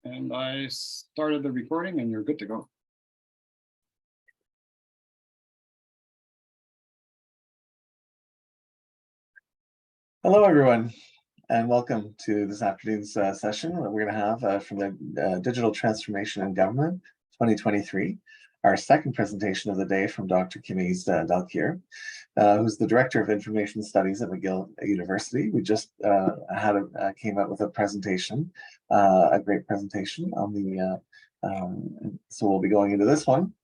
And I started the recording and you're good to go. Hello, everyone, and welcome to this afternoon's session that we're going to have from the Digital Transformation in Government 2023, our second presentation of the day from Dr. Kimiz Dalkir, who's the Director of Information Studies at McGill University. We just came out with a presentation, a great presentation on the, so we'll be going into this one.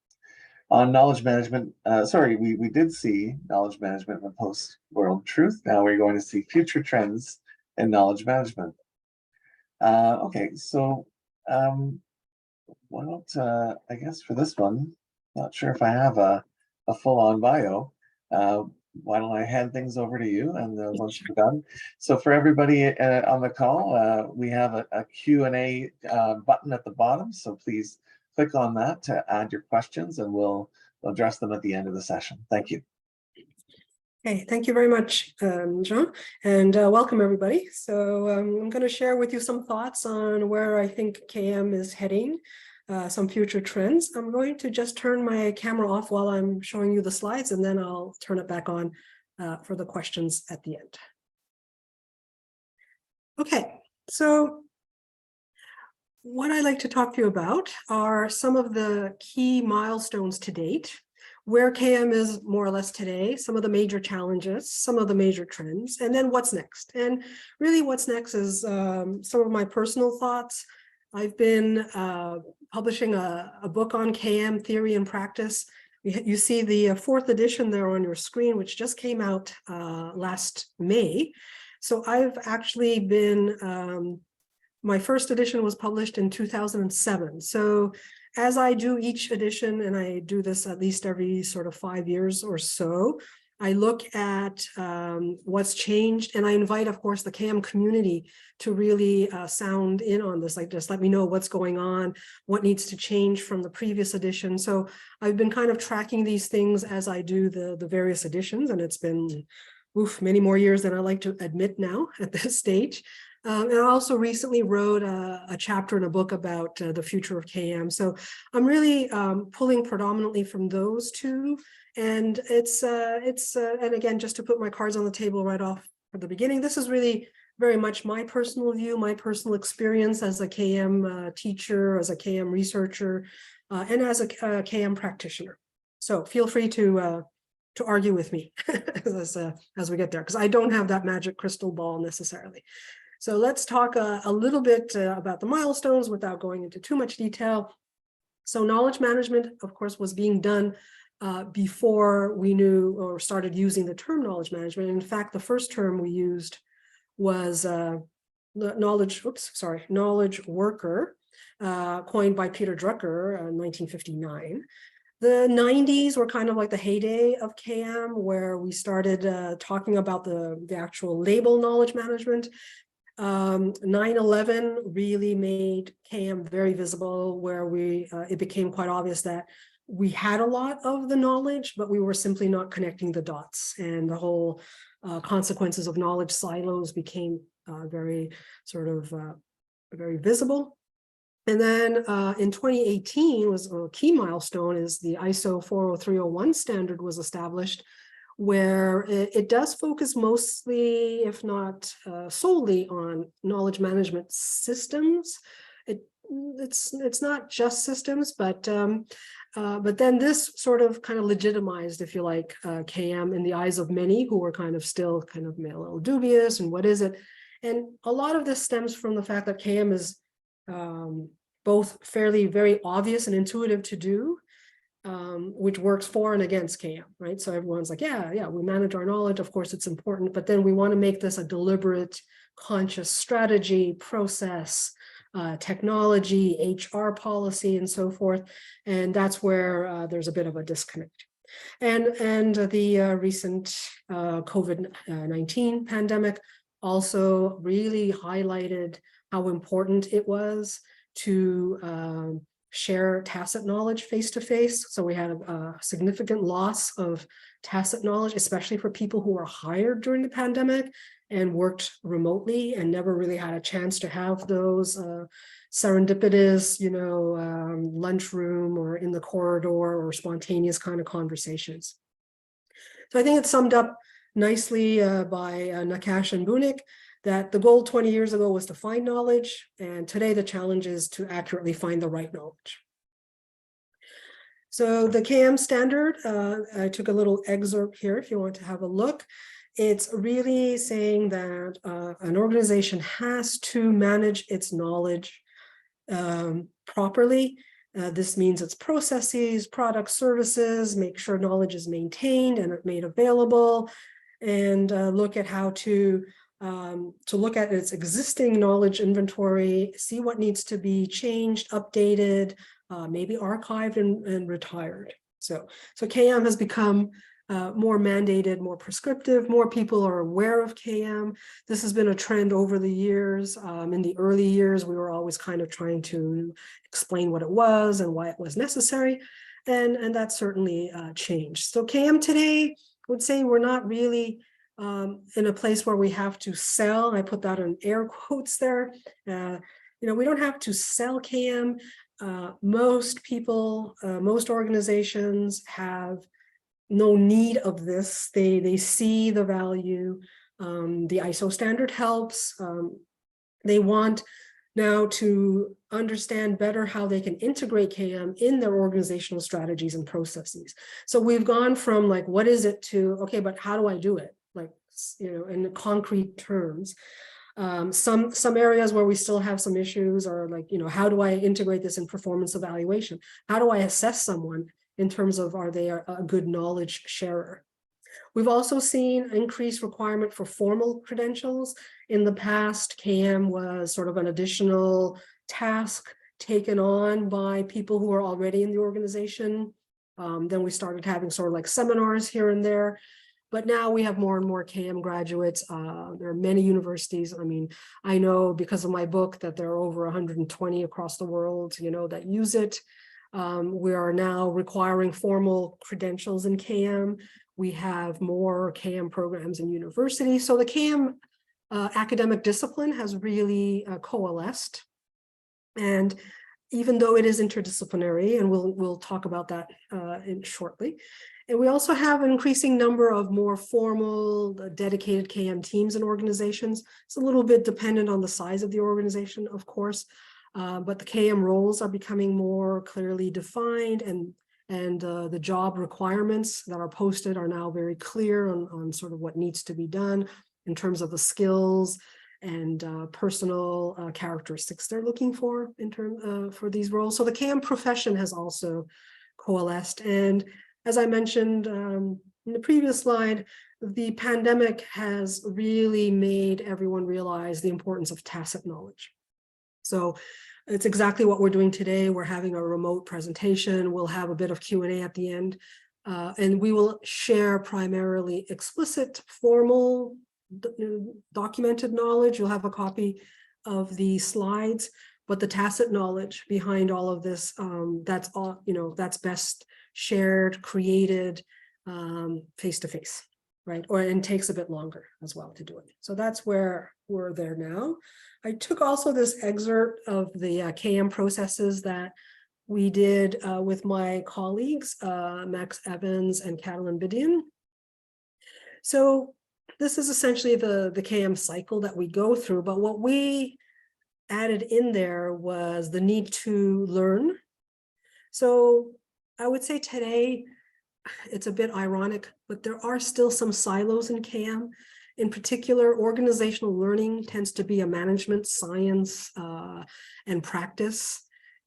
On knowledge management, we did see knowledge management in the post-world truth. Now we're going to see future trends in knowledge management. Okay, so why don't, I guess for this one, not sure if I have a full-on bio. Why don't I hand things over to you and once you're done. So for everybody on the call, we have a Q&A button at the bottom, so please click on that to add your questions and we'll address them at the end of the session. Thank you. Okay, thank you very much, Jean, and welcome everybody. So I'm going to share with you some thoughts on where I think KM is heading, some future trends. I'm going to just turn my camera off while I'm showing you the slides, and then I'll turn it back on for the questions at the end. Okay, so what I'd like to talk to you about are some of the key milestones to date, where KM is more or less today, some of the major challenges, some of the major trends, and then what's next. And really what's next is some of my personal thoughts. I've been publishing a book on KM theory and practice. You see the fourth edition there on your screen, which just came out last May. So I've actually been my first edition was published in 2007. So as I do each edition, and I do this at least every sort of 5 years or so, I look at what's changed, and I invite, of course, the KM community to really sound in on this, like just let me know what's going on, what needs to change from the previous edition. So I've been kind of tracking these things as I do the various editions, and it's been many more years than I like to admit now at this stage. And I also recently wrote a chapter in a book about the future of KM. So I'm really pulling predominantly from those two. And and again, just to put my cards on the table right off at the beginning, this is really very much my personal view, my personal experience as a KM teacher, as a KM researcher, and as a KM practitioner. So feel free to argue with me as we get there, because I don't have that magic crystal ball necessarily. So let's talk a little bit about the milestones without going into too much detail. So knowledge management, of course, was being done before we knew or started using the term knowledge management. In fact, the first term we used was knowledge worker, coined by Peter Drucker in 1959. The 90s were kind of like the heyday of KM, where we started talking about the actual label knowledge management. 9/11 really made KM very visible, where it became quite obvious that we had a lot of the knowledge, but we were simply not connecting the dots, and the whole consequences of knowledge silos became very visible. And then in 2018 was a key milestone, is the ISO 40301 standard was established, where it does focus mostly, if not solely, on knowledge management systems. It's not just systems, but then this sort of kind of legitimized, if you like, KM in the eyes of many who were still a little dubious, and what is it? And a lot of this stems from the fact that KM is both very obvious and intuitive to do, which works for and against KM, right? So everyone's like, yeah, we manage our knowledge. Of course, it's important, but then we want to make this a deliberate, conscious strategy, process, technology, HR policy, and so forth. And that's where there's a bit of a disconnect. And the recent COVID-19 pandemic also really highlighted how important it was to share tacit knowledge face-to-face. So we had a significant loss of tacit knowledge, especially for people who were hired during the pandemic and worked remotely and never really had a chance to have those serendipitous, lunchroom or in the corridor or spontaneous kind of conversations. So I think it's summed up nicely by Nakash and Bunik that the goal 20 years ago was to find knowledge, and today the challenge is to accurately find the right knowledge. So the KM standard, I took a little excerpt here if you want to have a look. It's really saying that an organization has to manage its knowledge properly. This means its processes, products, services, make sure knowledge is maintained and made available, and look at how to look at its existing knowledge inventory, see what needs to be changed, updated, maybe archived and retired. So KM has become more mandated, more prescriptive. More people are aware of KM. This has been a trend over the years. In the early years, we were always kind of trying to explain what it was and why it was necessary. And that certainly changed. So KM today, I would say we're not really in a place where we have to sell. I put that in air quotes there. We don't have to sell KM. Most people, most organizations have no need of this. They see the value. The ISO standard helps. They want now to understand better how they can integrate KM in their organizational strategies and processes. So we've gone from like, what is it, to, okay, but how do I do it? Like, in concrete terms. Some areas where we still have some issues are like, how do I integrate this in performance evaluation? How do I assess someone in terms of, are they a good knowledge sharer? We've also seen increased requirement for formal credentials. In the past, KM was sort of an additional task taken on by people who are already in the organization. Then we started having sort of like seminars here and there. But now we have more and more KM graduates. There are many universities. I mean, I know because of my book that there are over 120 across the world, that use it. We are now requiring formal credentials in KM. We have more KM programs in universities. So the KM academic discipline has really coalesced. And even though it is interdisciplinary, and we'll talk about that shortly. And we also have an increasing number of more formal, dedicated KM teams and organizations. It's a little bit dependent on the size of the organization, of course, but the KM roles are becoming more clearly defined, and the job requirements that are posted are now very clear on sort of what needs to be done in terms of the skills and personal characteristics they're looking for for these roles. So the KM profession has also coalesced. And as I mentioned in the previous slide, the pandemic has really made everyone realize the importance of tacit knowledge. So it's exactly what we're doing today. We're having a remote presentation. We'll have a bit of Q&A at the end, and we will share primarily explicit, formal, documented knowledge. You'll have a copy of the slides, but the tacit knowledge behind all of this, that's all, that's best shared, created face-to-face, right? And takes a bit longer as well to do it. So that's where we're there now. I took also this excerpt of the KM processes that we did with my colleagues, Max Evans and Catalin Bidian. So this is essentially the KM cycle that we go through, but what we added in there was the need to learn. So I would say today, it's a bit ironic, but there are still some silos in KM. In particular, organizational learning tends to be a management science and practice.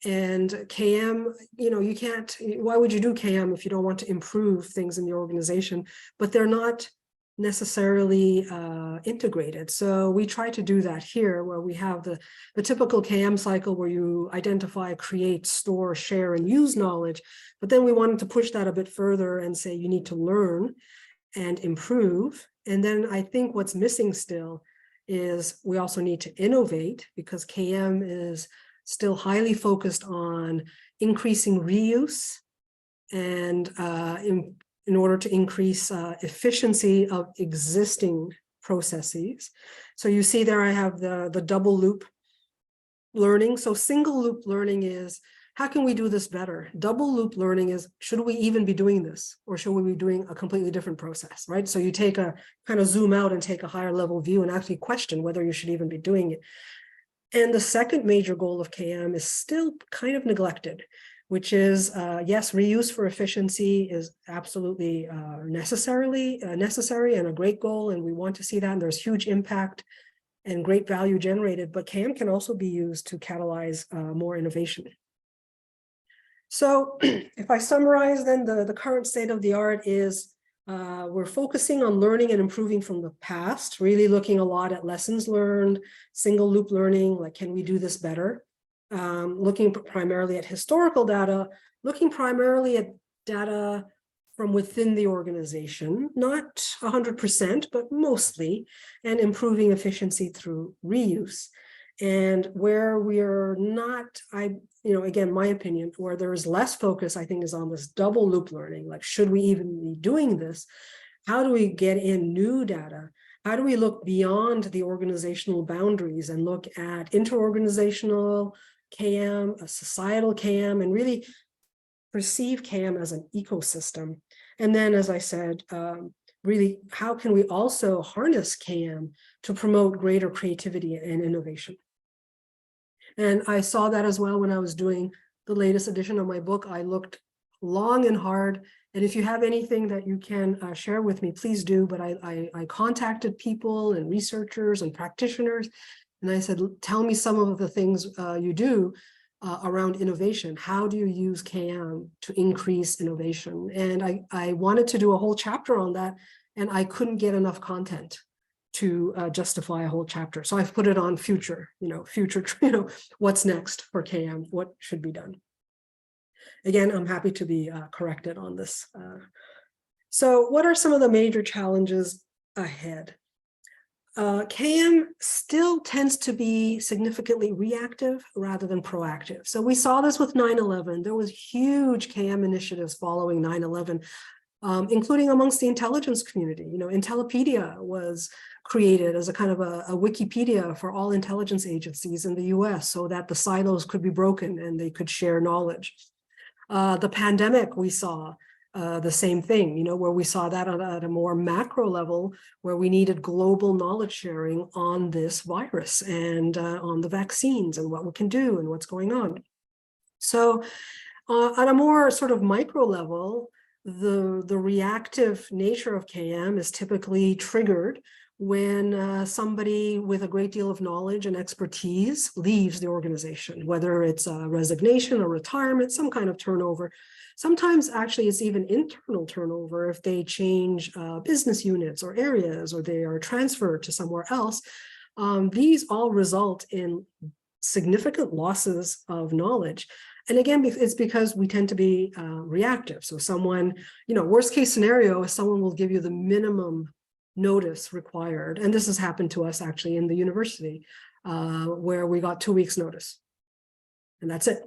And KM, you can't, why would you do KM if you don't want to improve things in the organization? But they're not necessarily integrated. So we try to do that here, where we have the typical KM cycle where you identify, create, store, share, and use knowledge. But then we wanted to push that a bit further and say you need to learn and improve. And then I think what's missing still is we also need to innovate, because KM is still highly focused on increasing reuse and in order to increase efficiency of existing processes. So you see there I have the double loop learning. So single loop learning is, how can we do this better? Double loop learning is, should we even be doing this? Or should we be doing a completely different process, right? So you take a kind of zoom out and take a higher level view and actually question whether you should even be doing it. And the second major goal of KM is still kind of neglected, which is, yes, reuse for efficiency is absolutely necessary and a great goal. And we want to see that, and there's huge impact and great value generated, but KM can also be used to catalyze more innovation. So if I summarize, then the current state of the art is we're focusing on learning and improving from the past, really looking a lot at lessons learned, single loop learning, like can we do this better? Looking primarily at historical data, looking primarily at data from within the organization, not 100%, but mostly, and improving efficiency through reuse. And where we are not, again, my opinion, where there is less focus, I think, is on this double loop learning. Like, should we even be doing this? How do we get in new data? How do we look beyond the organizational boundaries and look at interorganizational KM, a societal KM, and really perceive KM as an ecosystem? And then, as I said, really, how can we also harness KM to promote greater creativity and innovation? And I saw that as well when I was doing the latest edition of my book. I looked long and hard. And if you have anything that you can share with me, please do. But I contacted people and researchers and practitioners. And I said, tell me some of the things you do around innovation. How do you use KM to increase innovation? And I wanted to do a whole chapter on that, and I couldn't get enough content to justify a whole chapter. So I've put it on future, what's next for KM, what should be done. Again, I'm happy to be corrected on this. So what are some of the major challenges ahead? KM still tends to be significantly reactive rather than proactive. So we saw this with 9/11. There was huge KM initiatives following 9/11, including amongst the intelligence community. Intellipedia was created as a kind of a Wikipedia for all intelligence agencies in the US so that the silos could be broken and they could share knowledge. The pandemic, we saw the same thing, where we saw that at a more macro level, where we needed global knowledge sharing on this virus and on the vaccines and what we can do and what's going on. So at a more sort of micro level, the reactive nature of KM is typically triggered when somebody with a great deal of knowledge and expertise leaves the organization, whether it's a resignation or retirement, some kind of turnover. Sometimes actually it's even internal turnover if they change business units or areas, or they are transferred to somewhere else. These all result in significant losses of knowledge. And again, it's because we tend to be reactive. So someone, worst case scenario is someone will give you the minimum notice required. And this has happened to us actually in the university where we got 2 weeks notice. And that's it.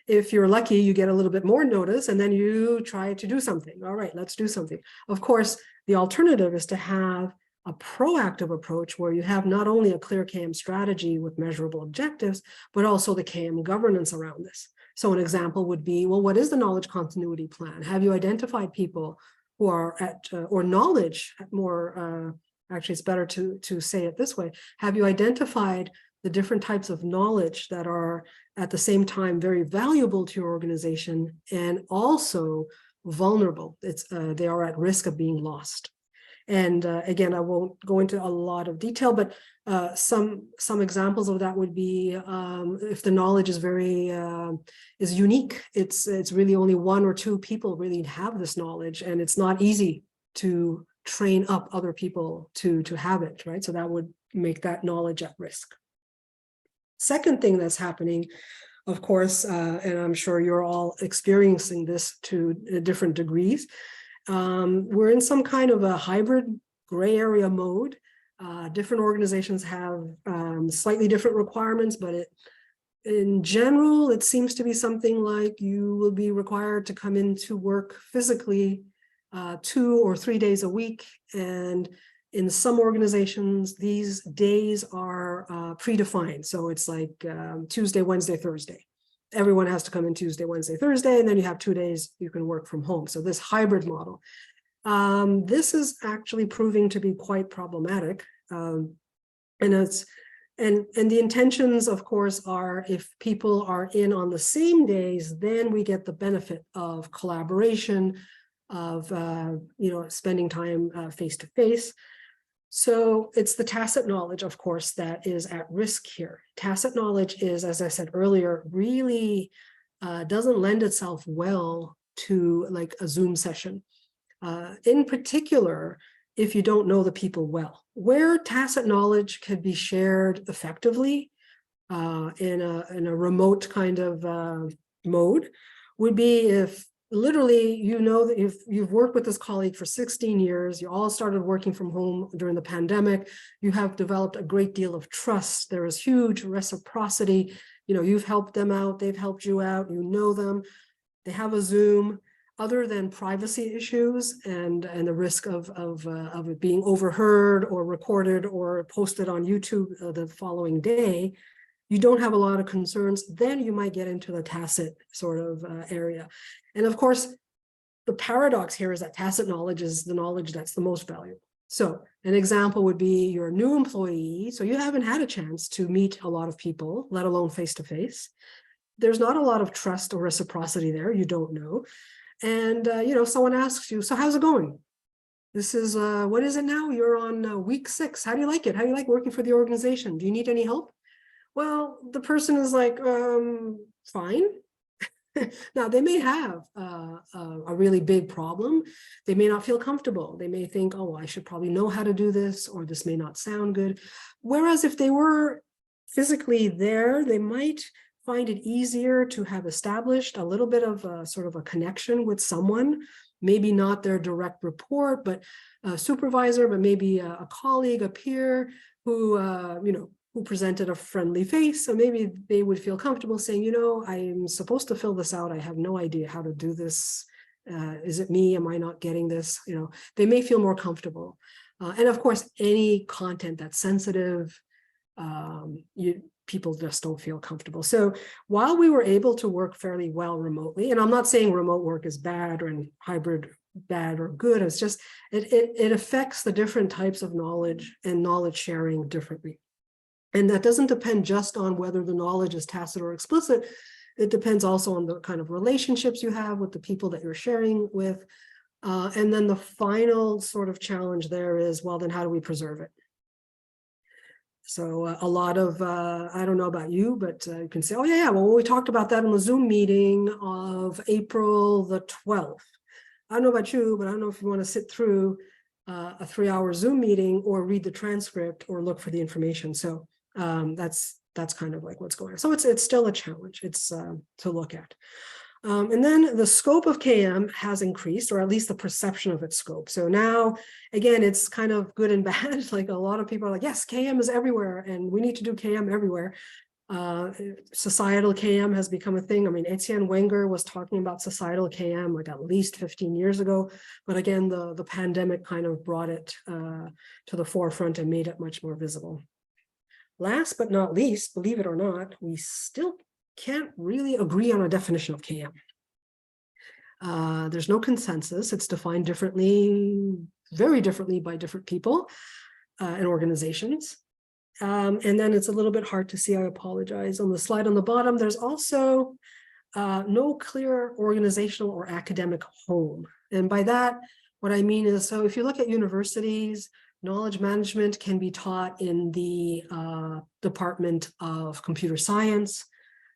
If you're lucky, you get a little bit more notice and then you try to do something. All right, let's do something. Of course, the alternative is to have a proactive approach where you have not only a clear KM strategy with measurable objectives, but also the KM governance around this. So an example would be, well, what is the knowledge continuity plan? Have you identified people who are at, or knowledge more, actually it's better to say it this way, have you identified the different types of knowledge that are at the same time very valuable to your organization and also vulnerable? They are at risk of being lost. And again, I won't go into a lot of detail, but some examples of that would be if the knowledge is is unique. It's really only 1 or 2 people really have this knowledge, and it's not easy to train up other people to have it, right? So that would make that knowledge at risk. Second thing that's happening, of course, and I'm sure you're all experiencing this to different degrees, we're in some kind of a hybrid gray area mode. Different organizations have slightly different requirements, but in general, it seems to be something like you will be required to come into work physically 2 or 3 days a week. And in some organizations, these days are predefined. So it's like Tuesday, Wednesday, Thursday. Everyone has to come in Tuesday, Wednesday, Thursday, and then you have 2 days you can work from home. So this hybrid model. This is actually proving to be quite problematic. And the intentions, of course, are if people are in on the same days, then we get the benefit of collaboration, of spending time face to face. So it's the tacit knowledge, of course, that is at risk here. Tacit knowledge is, as I said earlier, really doesn't lend itself well to like a Zoom session. In particular, if you don't know the people well. Where tacit knowledge can be shared effectively in a remote kind of mode would be if literally you know that if you've worked with this colleague for 16 years, you all started working from home during the pandemic, you have developed a great deal of trust, there is huge reciprocity, you've helped them out, they've helped you out, you know them, they have a Zoom. Other than privacy issues and the risk of it being overheard or recorded or posted on YouTube the following day, you don't have a lot of concerns, then you might get into the tacit sort of area. And of course, the paradox here is that tacit knowledge is the knowledge that's the most valuable. So an example would be your new employee. So you haven't had a chance to meet a lot of people, let alone face-to-face. There's not a lot of trust or reciprocity there, you don't know. And, someone asks you, so how's it going? This is, what is it now? You're on week 6. How do you like it? How do you like working for the organization? Do you need any help? Well, the person is like, fine. Now, they may have a really big problem. They may not feel comfortable. They may think, oh, I should probably know how to do this, or this may not sound good. Whereas if they were physically there, they might find it easier to have established a little bit of a sort of a connection with someone, maybe not their direct report, but a supervisor, but maybe a colleague, a peer who, who presented a friendly face. So maybe they would feel comfortable saying, I'm supposed to fill this out. I have no idea how to do this. Is it me? Am I not getting this? They may feel more comfortable. And of course, any content that's sensitive, people just don't feel comfortable. So while we were able to work fairly well remotely, and I'm not saying remote work is bad or hybrid bad or good, it's just it affects the different types of knowledge and knowledge sharing differently. And that doesn't depend just on whether the knowledge is tacit or explicit. It depends also on the kind of relationships you have with the people that you're sharing with. And then the final sort of challenge there is, well, then how do we preserve it? So a lot of, I don't know about you, but you can say, oh yeah, well, we talked about that in the Zoom meeting of April the 12th. I don't know about you, but I don't know if you want to sit through a 3-hour Zoom meeting or read the transcript or look for the information. So that's kind of like what's going on. So it's still a challenge. It's to look at. And then the scope of KM has increased, or at least the perception of its scope. So now, again, it's kind of good and bad. Like a lot of people are like, yes, KM is everywhere, and we need to do KM everywhere. Societal KM has become a thing. I mean, Etienne Wenger was talking about societal KM like at least 15 years ago. But again, the pandemic kind of brought it to the forefront and made it much more visible. Last but not least, believe it or not, we still can't really agree on a definition of KM. There's no consensus. It's defined differently, very differently by different people and organizations. And then it's a little bit hard to see, I apologize. On the slide on the bottom, there's also no clear organizational or academic home. And by that, what I mean is, so if you look at universities, knowledge management can be taught in the Department of Computer Science.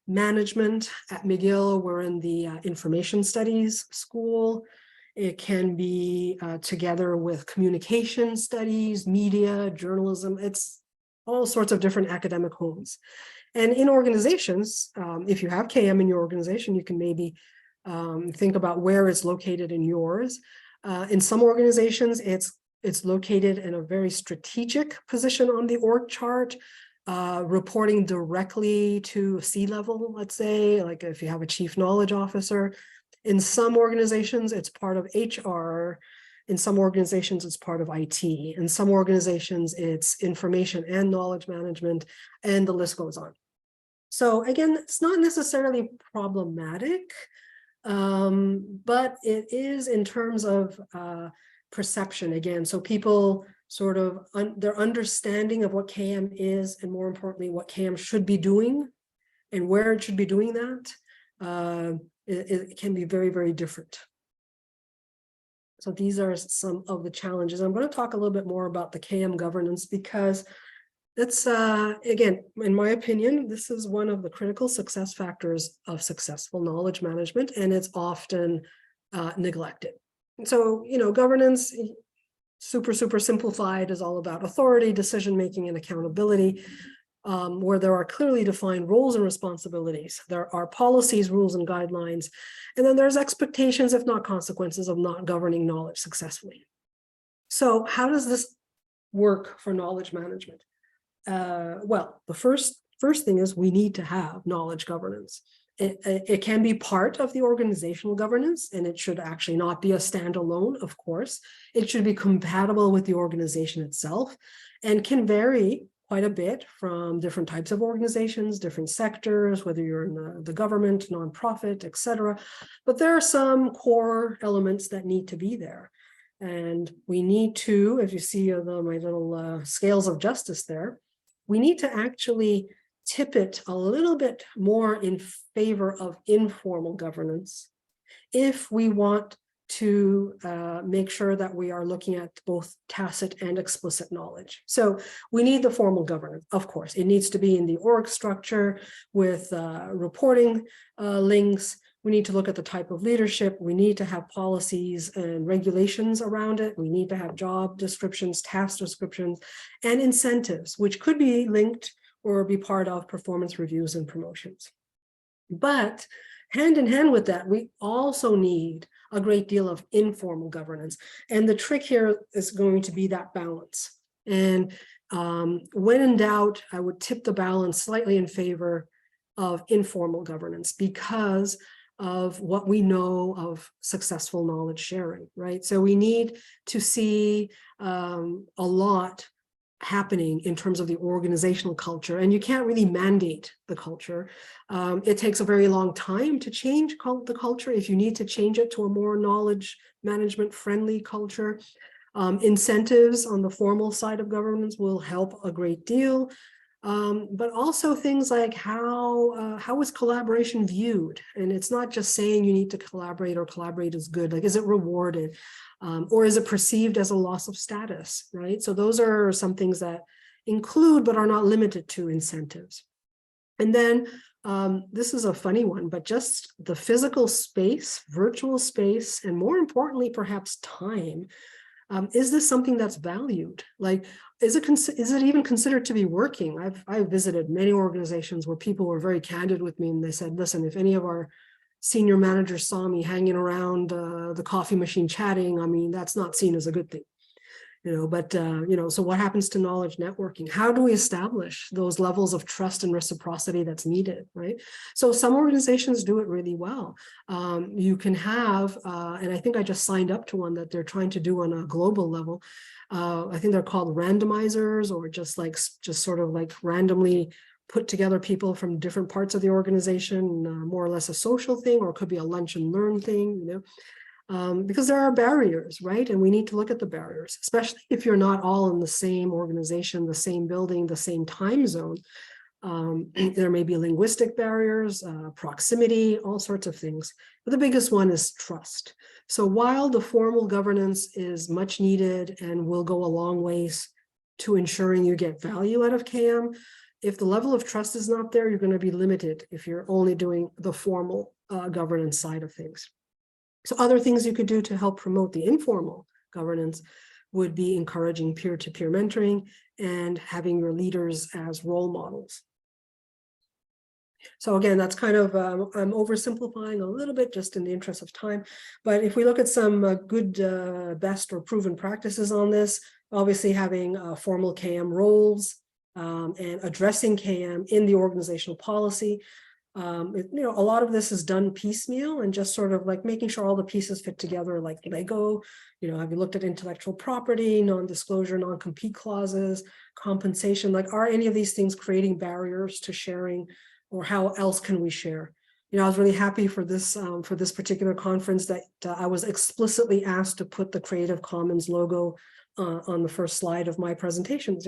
Management at McGill, we're in the Information Studies School. It can be together with communication studies, media, journalism. It's all sorts of different academic homes. And in organizations, if you have KM in your organization, you can maybe think about where it's located in yours. In some organizations, it's located in a very strategic position on the org chart. reporting directly to C-level, let's say, like if you have a chief knowledge officer. In some organizations, it's part of HR. In some organizations, it's part of IT. In some organizations, it's information and knowledge management, and the list goes on. So again, it's not necessarily problematic, but it is in terms of perception again. So people sort of, their understanding of what KM is, and more importantly, what KM should be doing and where it should be doing that, it can be very, very different. So these are some of the challenges. I'm going to talk a little bit more about the KM governance because it's, again, in my opinion, this is one of the critical success factors of successful knowledge management, and it's often neglected. So, you know, governance, super simplified, is all about authority, decision-making, and accountability, where there are clearly defined roles and responsibilities. There are policies, rules, and guidelines, and then there's expectations, if not consequences, of not governing knowledge successfully. So how does this work for knowledge management? Well, the first thing is we need to have knowledge governance. It can be part of the organizational governance, and it should actually not be a standalone, of course. It should be compatible with the organization itself, and can vary quite a bit from different types of organizations, different sectors, whether you're in the government, nonprofit, etc. But there are some core elements that need to be there. And we need to, if you see my little scales of justice there, we need to actually tip it a little bit more in favor of informal governance if we want to make sure that we are looking at both tacit and explicit knowledge. So we need the formal governance, of course. It needs to be in the org structure with reporting links. We need to look at the type of leadership. We need to have policies and regulations around it. We need to have job descriptions, task descriptions, and incentives, which could be linked or be part of performance reviews and promotions. But hand in hand with that, we also need a great deal of informal governance. And the trick here is going to be that balance. And when in doubt, I would tip the balance slightly in favor of informal governance because of what we know of successful knowledge sharing, right? So we need to see a lot happening in terms of the organizational culture, and you can't really mandate the culture. It takes a very long time to change the culture if you need to change it to a more knowledge management friendly culture. Incentives on the formal side of governance will help a great deal. But also things like how is collaboration viewed? And it's not just saying you need to collaborate or collaborate is good. Like, is it rewarded? Or is it perceived as a loss of status, right? So those are some things that include but are not limited to incentives. And then this is a funny one, but just the physical space, virtual space, and more importantly, perhaps time. Is this something that's valued? Like, is it even considered to be working? I've visited many organizations where people were very candid with me, and they said, listen, if any of our senior managers saw me hanging around the coffee machine chatting, I mean, that's not seen as a good thing. But so what happens to knowledge networking? How do we establish those levels of trust and reciprocity that's needed, right? So some organizations do it really well. You can have, and I think I just signed up to one that they're trying to do on a global level. I think they're called randomizers, or just sort of like randomly put together people from different parts of the organization, more or less a social thing, or it could be a lunch and learn thing, because there are barriers, right? And we need to look at the barriers, especially if you're not all in the same organization, the same building, the same time zone. There may be linguistic barriers, proximity, all sorts of things. But the biggest one is trust. So while the formal governance is much needed and will go a long ways to ensuring you get value out of KM, if the level of trust is not there, you're going to be limited if you're only doing the formal governance side of things. So other things you could do to help promote the informal governance would be encouraging peer-to-peer mentoring and having your leaders as role models. So again, that's kind of, I'm oversimplifying a little bit just in the interest of time. But if we look at some good, best or proven practices on this, obviously having formal KM roles, and addressing KM in the organizational policy. A lot of this is done piecemeal and just sort of like making sure all the pieces fit together like Lego. Have you looked at intellectual property, non-disclosure, non-compete clauses, compensation? Like, are any of these things creating barriers to sharing, or how else can we share? I was really happy for this particular conference that I was explicitly asked to put the Creative Commons logo on the first slide of my presentations.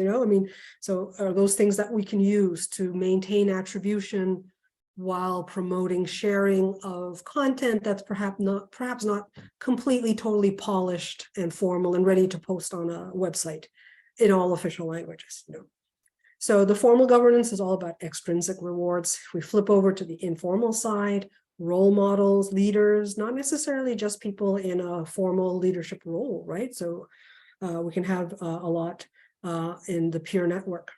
So are those things that we can use to maintain attribution while promoting sharing of content that's perhaps not completely totally polished and formal and ready to post on a website in all official languages. So the formal governance is all about extrinsic rewards. We flip over to the informal side, role models, leaders, not necessarily just people in a formal leadership role, right? So we can have a lot in the peer network.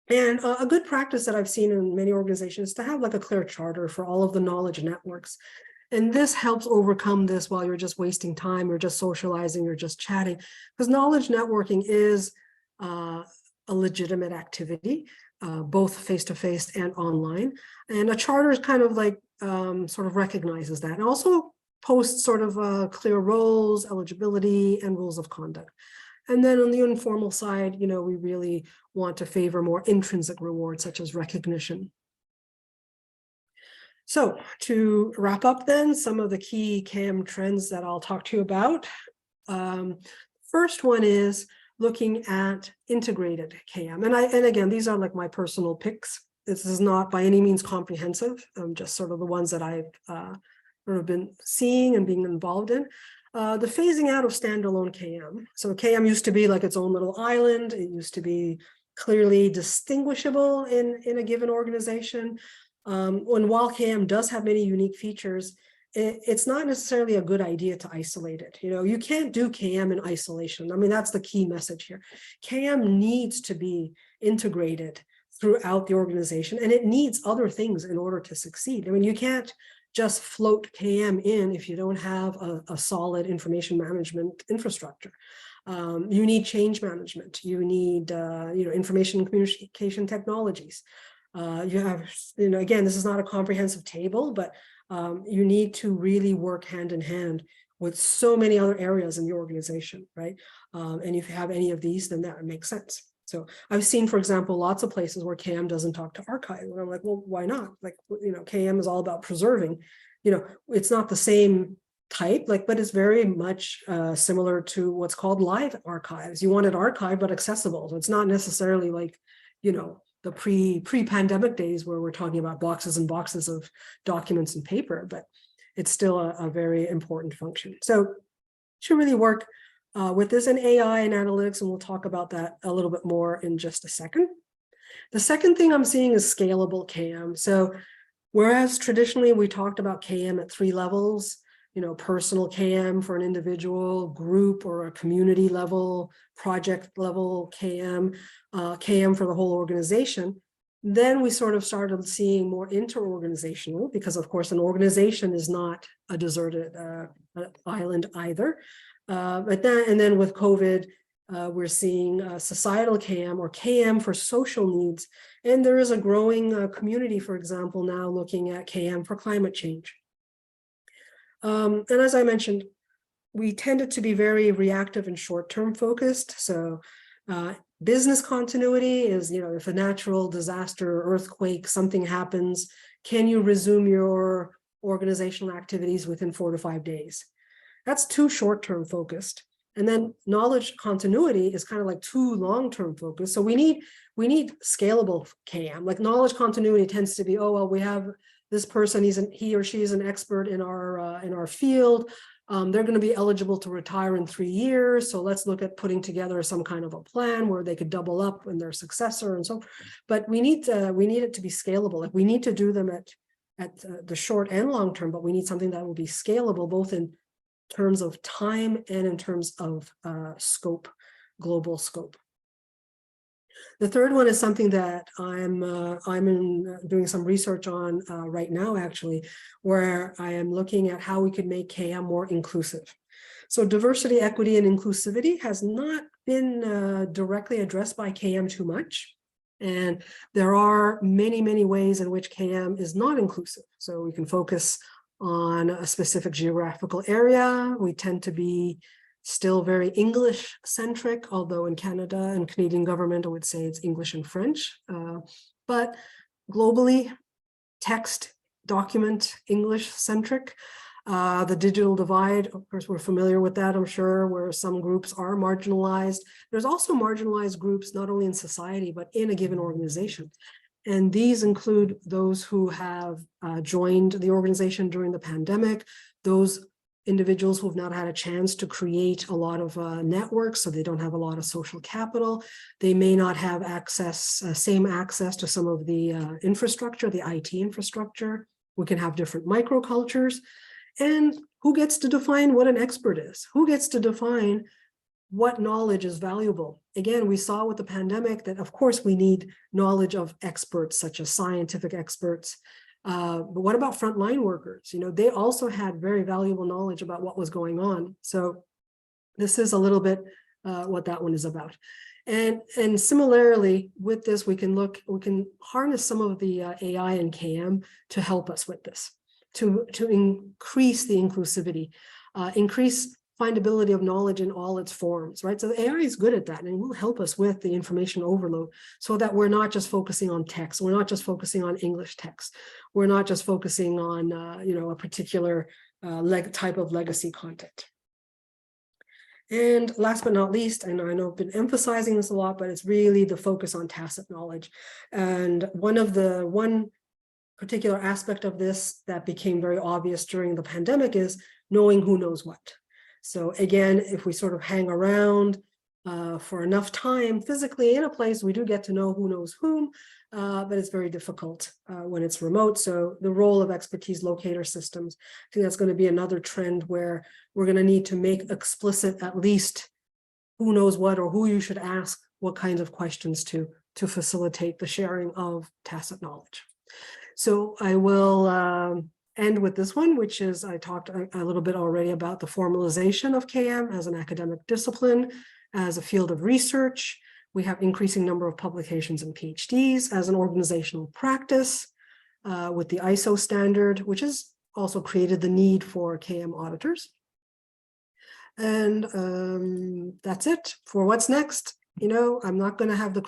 And a good practice that I've seen in many organizations is to have like a clear charter for all of the knowledge networks. And this helps overcome this while you're just wasting time or just socializing or just chatting, because knowledge networking is a legitimate activity, both face-to-face and online. And a charter is kind of like sort of recognizes that, and also posts sort of clear roles, eligibility, and rules of conduct. And then on the informal side, we really want to favor more intrinsic rewards, such as recognition. So to wrap up then, some of the key KM trends that I'll talk to you about. First one is looking at integrated KM. And again, these are like my personal picks. This is not by any means comprehensive, just sort of the ones that I've sort of been seeing and being involved in. The phasing out of standalone KM. So KM used to be like its own little island. It used to be clearly distinguishable in a given organization. And while KM does have many unique features, it's not necessarily a good idea to isolate it. You can't do KM in isolation. I mean, that's the key message here. KM needs to be integrated throughout the organization, and it needs other things in order to succeed. I mean, you can't just float KM in if you don't have a solid information management infrastructure. You need change management. You need information and communication technologies. You have, again, this is not a comprehensive table, but you need to really work hand in hand with so many other areas in the organization, right? And if you have any of these, then that makes sense. So I've seen, for example, lots of places where KM doesn't talk to archive. And I'm like, well, why not? Like, KM is all about preserving. It's not the same type, but it's very much similar to what's called live archives. You want it archived, but accessible. So it's not necessarily like, the pre-pandemic days where we're talking about boxes and boxes of documents and paper, but it's still a very important function. So should really work with this in AI and analytics, and we'll talk about that a little bit more in just a second. The second thing I'm seeing is scalable KM. So whereas traditionally we talked about KM at 3 levels, personal KM for an individual, group or a community level, project level KM, KM for the whole organization, then we sort of started seeing more inter-organizational, because of course an organization is not a deserted island either. But then with COVID, we're seeing societal KM or KM for social needs. And there is a growing community, for example, now looking at KM for climate change. And as I mentioned, we tended to be very reactive and short-term focused. So business continuity is, if a natural disaster, earthquake, something happens, can you resume your organizational activities within 4 to 5 days? That's too short-term focused. And then knowledge continuity is kind of like too long-term focused. So we need scalable KM. Like knowledge continuity tends to be, oh, well, we have this person, he or she is an expert in our field. They're going to be eligible to retire in 3 years. So let's look at putting together some kind of a plan where they could double up in their successor and so. But we need it to be scalable. Like we need to do them at the short and long term, but we need something that will be scalable both in terms of time and in terms of scope, global scope. The third one is something that I'm doing some research on right now, actually, where I am looking at how we could make KM more inclusive. So diversity, equity, and inclusivity has not been directly addressed by KM too much. And there are many, many ways in which KM is not inclusive. So we can focus on a specific geographical area. We tend to be still very English centric, although in Canada and Canadian government, I would say it's English and French. But globally, text, document, English centric. The digital divide, of course, we're familiar with that, I'm sure, where some groups are marginalized. There's also marginalized groups, not only in society, but in a given organization. And these include those who have joined the organization during the pandemic, those individuals who have not had a chance to create a lot of networks, so they don't have a lot of social capital. They may not have access, same access to some of the infrastructure, the IT infrastructure. We can have different microcultures. And who gets to define what an expert is? Who gets to define what knowledge is valuable? Again, we saw with the pandemic that, of course, we need knowledge of experts, such as scientific experts. But what about frontline workers? You know, they also had very valuable knowledge about what was going on. So this is a little bit what that one is about. And similarly with this, we can harness some of the AI and KM to help us with this, to increase the inclusivity, increase findability of knowledge in all its forms, right? So the AI is good at that, and it will help us with the information overload so that we're not just focusing on text. We're not just focusing on English text. We're not just focusing on, a particular type of legacy content. And last but not least, and I know I've been emphasizing this a lot, but it's really the focus on tacit knowledge. And one particular aspect of this that became very obvious during the pandemic is knowing who knows what. So again, if we sort of hang around for enough time physically in a place, we do get to know who knows whom, but it's very difficult when it's remote. So the role of expertise locator systems, I think that's going to be another trend where we're going to need to make explicit at least who knows what, or who you should ask what kinds of questions to facilitate the sharing of tacit knowledge. So I will end with this one, which is, I talked a little bit already about the formalization of KM as an academic discipline, as a field of research. We have increasing number of publications and PhDs as an organizational practice with the ISO standard, which has also created the need for KM auditors. And that's it for what's next. You know, I'm not going to have the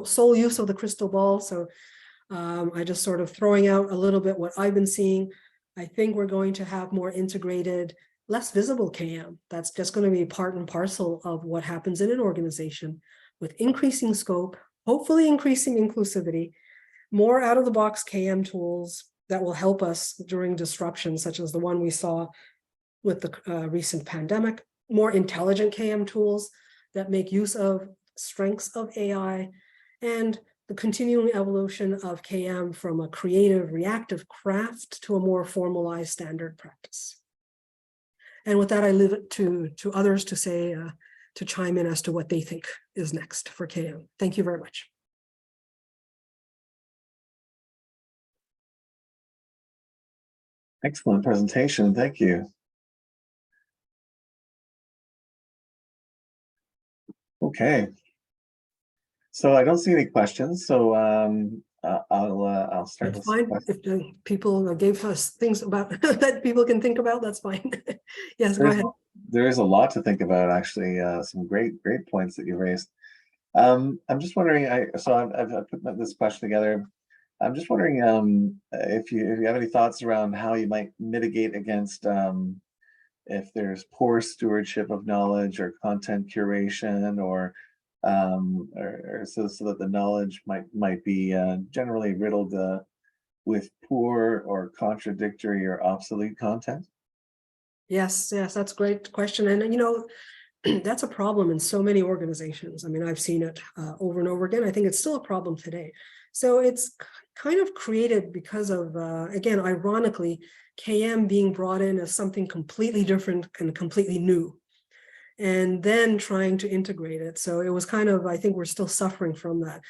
sole use of the crystal ball, so I just sort of throwing out a little bit what I've been seeing. I think we're going to have more integrated, less visible KM. That's just going to be part and parcel of what happens in an organization with increasing scope, hopefully increasing inclusivity, more out-of-the-box KM tools that will help us during disruptions such as the one we saw with the recent pandemic, more intelligent KM tools that make use of strengths of AI, and the continuing evolution of KM from a creative, reactive craft to a more formalized standard practice. And with that, I leave it to others to say, to chime in as to what they think is next for KM. Thank you very much. Excellent presentation. Thank you. Okay. So I don't see any questions, so I'll start. That's fine. If the people gave us things about that people can think about, that's fine. Yes, go ahead. There is a lot to think about, actually. Some great points that you raised. I'm just wondering. I've put this question together. I'm just wondering if you have any thoughts around how you might mitigate against if there's poor stewardship of knowledge or content curation, or so that the knowledge might be generally riddled with poor or contradictory or obsolete content. Yes, that's a great question. And, you know, that's a problem in so many organizations. I mean, I've seen it over and over again. I think it's still a problem today. So it's kind of created because of, again, ironically, KM being brought in as something completely different and completely new, and then trying to integrate it. So it was kind of, I think we're still suffering from that.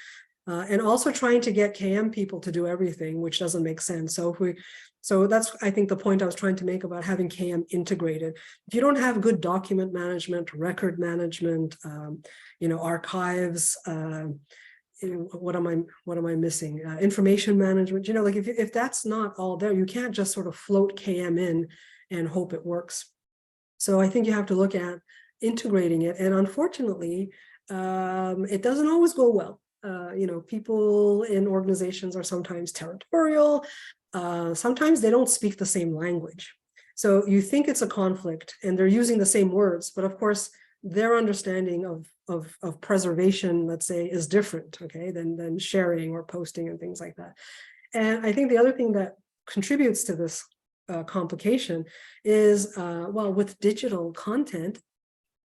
And also trying to get KM people to do everything, which doesn't make sense. So that's, I think, the point I was trying to make about having KM integrated. If you don't have good document management, record management, archives, what am I missing? Information management, like if that's not all there, you can't just sort of float KM in and hope it works. So I think you have to look at integrating it. And unfortunately, it doesn't always go well. People in organizations are sometimes territorial. Sometimes they don't speak the same language. So you think it's a conflict and they're using the same words, but of course, their understanding of preservation, let's say, is different, okay, than sharing or posting and things like that. And I think the other thing that contributes to this complication is, well, with digital content,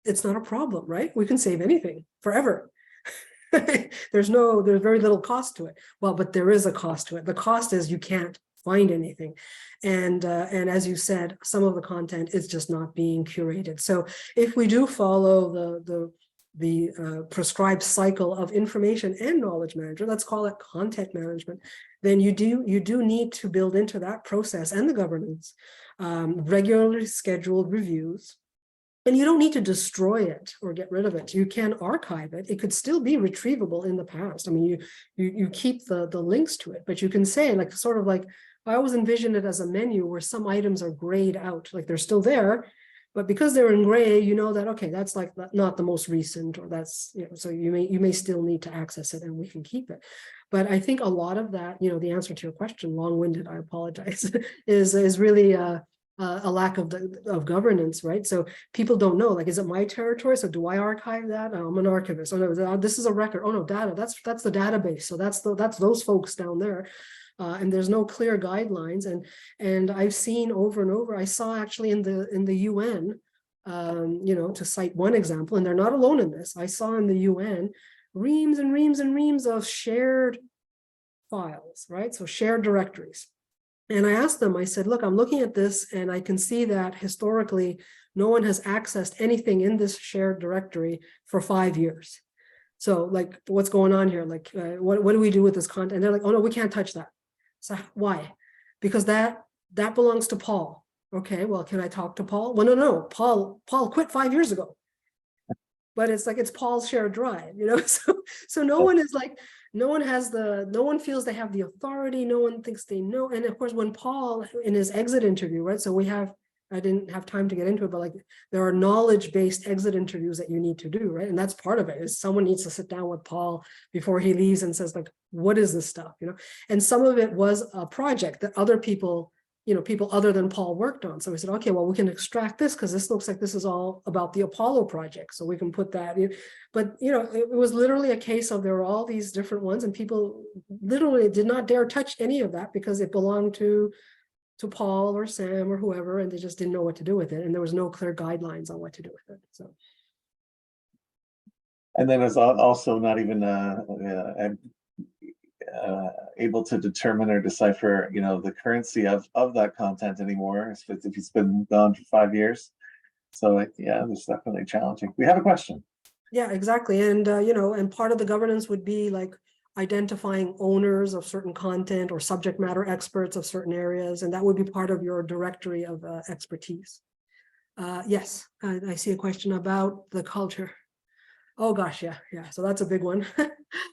it's not a problem, right? We can save anything forever. There's very little cost to it. Well, but there is a cost to it. The cost is you can't find anything. And as you said, some of the content is just not being curated. So if we do follow the prescribed cycle of information and knowledge management, let's call it content management, then you do need to build into that process and the governance regularly scheduled reviews. And you don't need to destroy it or get rid of it. You can archive it. It could still be retrievable in the past. I mean, you keep the links to it, but you can say, like, sort of like, I always envision it as a menu where some items are grayed out, like they're still there, but because they're in gray, you know that, okay, that's like not the most recent, or that's, so you may still need to access it and we can keep it. But I think a lot of that, the answer to your question, long-winded, I apologize, is really a lack of governance, right? So people don't know, like, is it my territory? So do I archive that? Oh, I'm an archivist. Oh no, this is a record. Oh no, data. That's the database. So that's those folks down there. And there's no clear guidelines. And I've seen over and over. I saw actually in the UN, to cite one example, and they're not alone in this. I saw in the UN reams and reams and reams of shared files, right? So shared directories. And I asked them, I said, look, I'm looking at this and I can see that historically, no one has accessed anything in this shared directory for 5 years. So like, what's going on here? Like, what do we do with this content? And they're like, oh no, we can't touch that. So why? Because that belongs to Paul. Okay, well, can I talk to Paul? Well, no, Paul quit 5 years ago. But it's like, it's Paul's shared drive, so no one is like, no one feels they have the authority. No one thinks they know. And of course, when Paul, in his exit interview, right? So I didn't have time to get into it, but like, there are knowledge-based exit interviews that you need to do, right? And that's part of it, is someone needs to sit down with Paul before he leaves and says, like, what is this stuff, And some of it was a project that other people, people other than Paul worked on. So we said, okay, well, we can extract this because this looks like this is all about the Apollo project. So we can put that in. But, it was literally a case of there were all these different ones and people literally did not dare touch any of that because it belonged to Paul or Sam or whoever, and they just didn't know what to do with it. And there was no clear guidelines on what to do with it. So. And then it's also not even able to determine or decipher, the currency of that content anymore if it's been gone for 5 years. So yeah, it's definitely challenging. We have a question. Yeah, exactly. And and part of the governance would be like identifying owners of certain content or subject matter experts of certain areas, and that would be part of your directory of expertise. Yes, I see a question about the culture. Oh gosh, yeah. So that's a big one.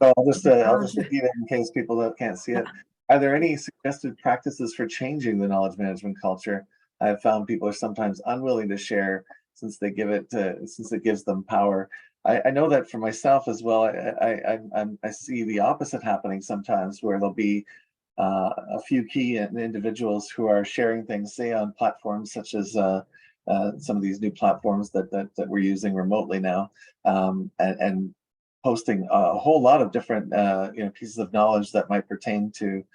So I'll just repeat it in case people that can't see it. Are there any suggested practices for changing the knowledge management culture? I have found people are sometimes unwilling to share since it gives them power. I know that for myself as well. I see the opposite happening sometimes, where there'll be a few key individuals who are sharing things, say on platforms such as some of these new platforms that we're using remotely now, and posting a whole lot of different pieces of knowledge that might pertain to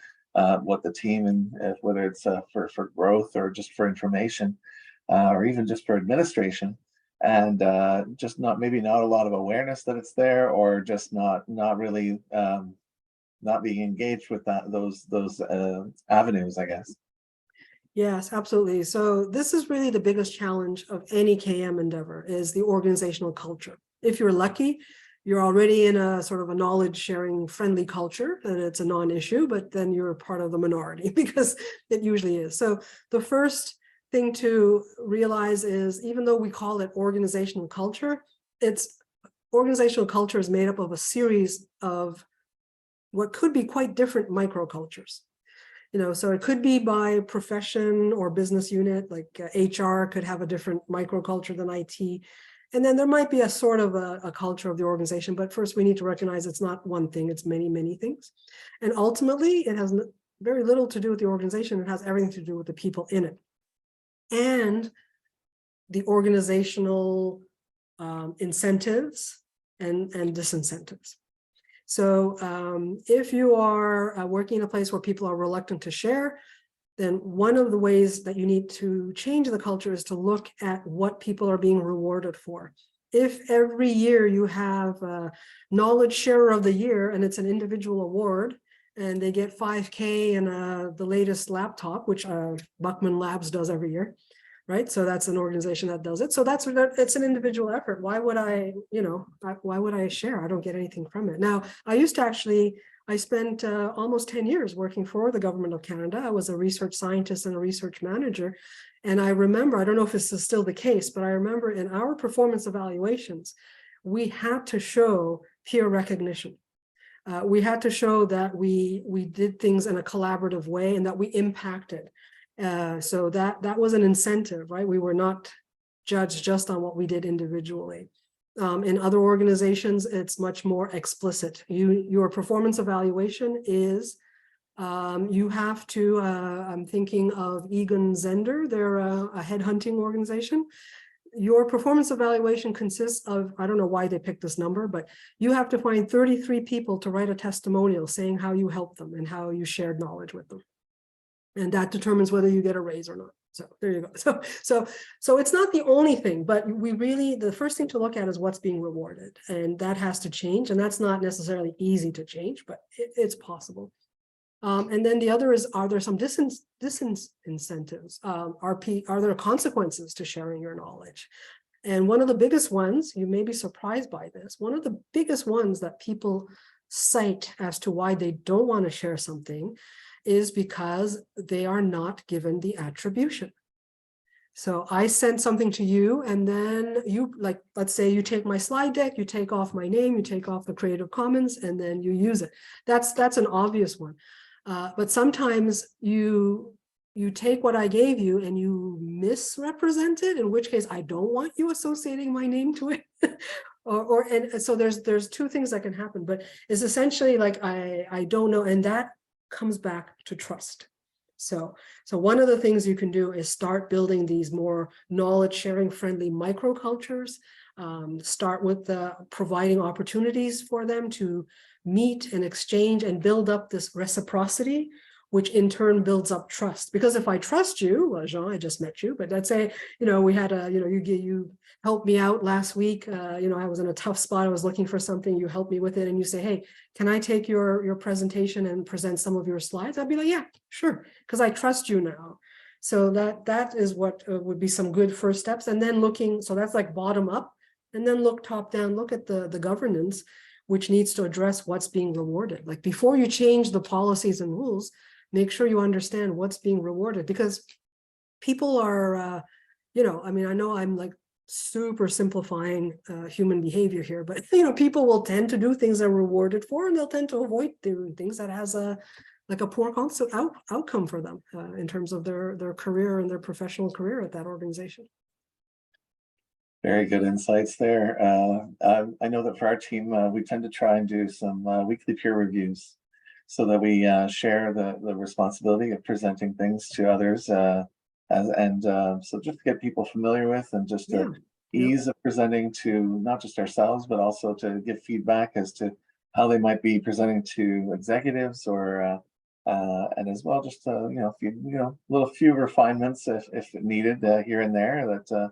what the team, and whether it's for growth or just for information, or even just for administration, and just maybe not a lot of awareness that it's there, or just not really not being engaged with those avenues, I guess. Yes, absolutely. So this is really the biggest challenge of any KM endeavor, is the organizational culture. If you're lucky, you're already in a sort of a knowledge sharing friendly culture and it's a non-issue, but then you're part of the minority because it usually is. So the first thing to realize is, even though we call it organizational culture, organizational culture is made up of a series of what could be quite different microcultures. So it could be by profession or business unit, like HR could have a different microculture than IT. And then there might be a sort of a culture of the organization, but first we need to recognize it's not one thing, it's many, many things. And ultimately it has very little to do with the organization, it has everything to do with the people in it. And the organizational incentives and disincentives. So if you are working in a place where people are reluctant to share, then one of the ways that you need to change the culture is to look at what people are being rewarded for. If every year you have a knowledge sharer of the year and it's an individual award and they get 5K and the latest laptop, which Buckman Labs does every year, right? So that's an organization that does it. So it's an individual effort. Why would I, why would I share? I don't get anything from it. Now, I spent almost 10 years working for the government of Canada. I was a research scientist and a research manager. And I remember, I don't know if this is still the case, but I remember in our performance evaluations, we had to show peer recognition. We had to show that we did things in a collaborative way and that we impacted. So that was an incentive, right? We were not judged just on what we did individually. In other organizations, it's much more explicit. Your performance evaluation is, you have to, I'm thinking of Egan Zender, they're a headhunting organization. Your performance evaluation consists of, I don't know why they picked this number, but you have to find 33 people to write a testimonial saying how you helped them and how you shared knowledge with them. And that determines whether you get a raise or not. So there you go. So it's not the only thing, but the first thing to look at is what's being rewarded, and that has to change. And that's not necessarily easy to change, but it's possible. And then the other is, are there some disincentives? Are there consequences to sharing your knowledge? And one of the biggest ones, you may be surprised by this, one of the biggest ones that people cite as to why they don't want to share something is because they are not given the attribution. So I sent something to you and then you, like, let's say you take my slide deck, you take off my name, you take off the Creative Commons, and then you use it. That's an obvious one. But sometimes you take what I gave you and you misrepresent it, in which case I don't want you associating my name to it. And so there's two things that can happen, but it's essentially like, I don't know. And that comes back to trust. So one of the things you can do is start building these more knowledge sharing friendly microcultures. Start with providing opportunities for them to meet and exchange and build up this reciprocity, which in turn builds up trust. Because if I trust you, well, Jean, I just met you, but let's say, we had you helped me out last week. I was in a tough spot. I was looking for something. You helped me with it. And you say, hey, can I take your presentation and present some of your slides? I'd be like, yeah, sure. Because I trust you now. So that is what would be some good first steps. And then so that's like bottom up, and then look top down, look at the governance, which needs to address what's being rewarded. Like before you change the policies and rules, make sure you understand what's being rewarded, because people are, I know I'm like super simplifying human behavior here, but people will tend to do things they're rewarded for, and they'll tend to avoid doing things that has a poor outcome for them in terms of their career and their professional career at that organization. Very good insights there. I know that for our team, we tend to try and do some weekly peer reviews so that we share the responsibility of presenting things to others. So just to get people familiar with, and just to ease of presenting to not just ourselves, but also to give feedback as to how they might be presenting to executives, or and as well just few refinements if needed here and there. That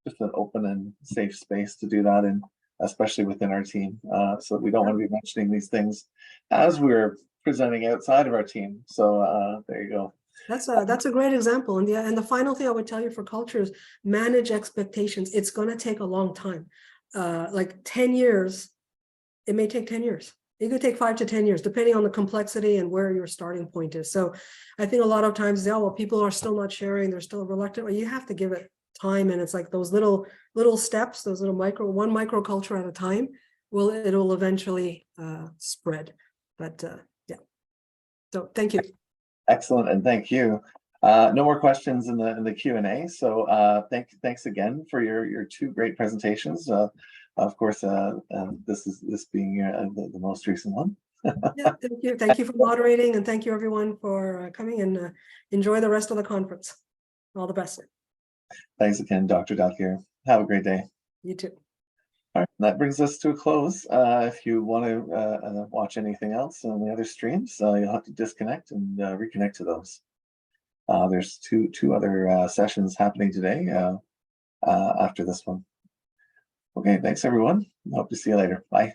just an open and safe space to do that, and especially within our team. So we don't want to be mentioning these things as we're presenting outside of our team. So there you go. That's a great example. And the final thing I would tell you for culture is manage expectations. It's going to take a long time. Like 10 years, it may take 10 years. It could take 5 to 10 years, depending on the complexity and where your starting point is. So I think a lot of times, people are still not sharing. They're still reluctant. Well, you have to give it time. And it's like those little steps, those little one microculture at a time, it'll eventually spread. But yeah, so thank you. Excellent, and thank you. No more questions in the Q&A. So thanks again for your two great presentations. Of course, this being the most recent one. Yeah, thank you. Thank you for moderating, and thank you everyone for coming, and enjoy the rest of the conference. All the best. Thanks again, Dr. Dalkir. Have a great day. You too. All right, that brings us to a close. If you want to watch anything else on the other streams, you'll have to disconnect and reconnect to those. There's two other sessions happening today after this one. Okay, thanks everyone. Hope to see you later. Bye.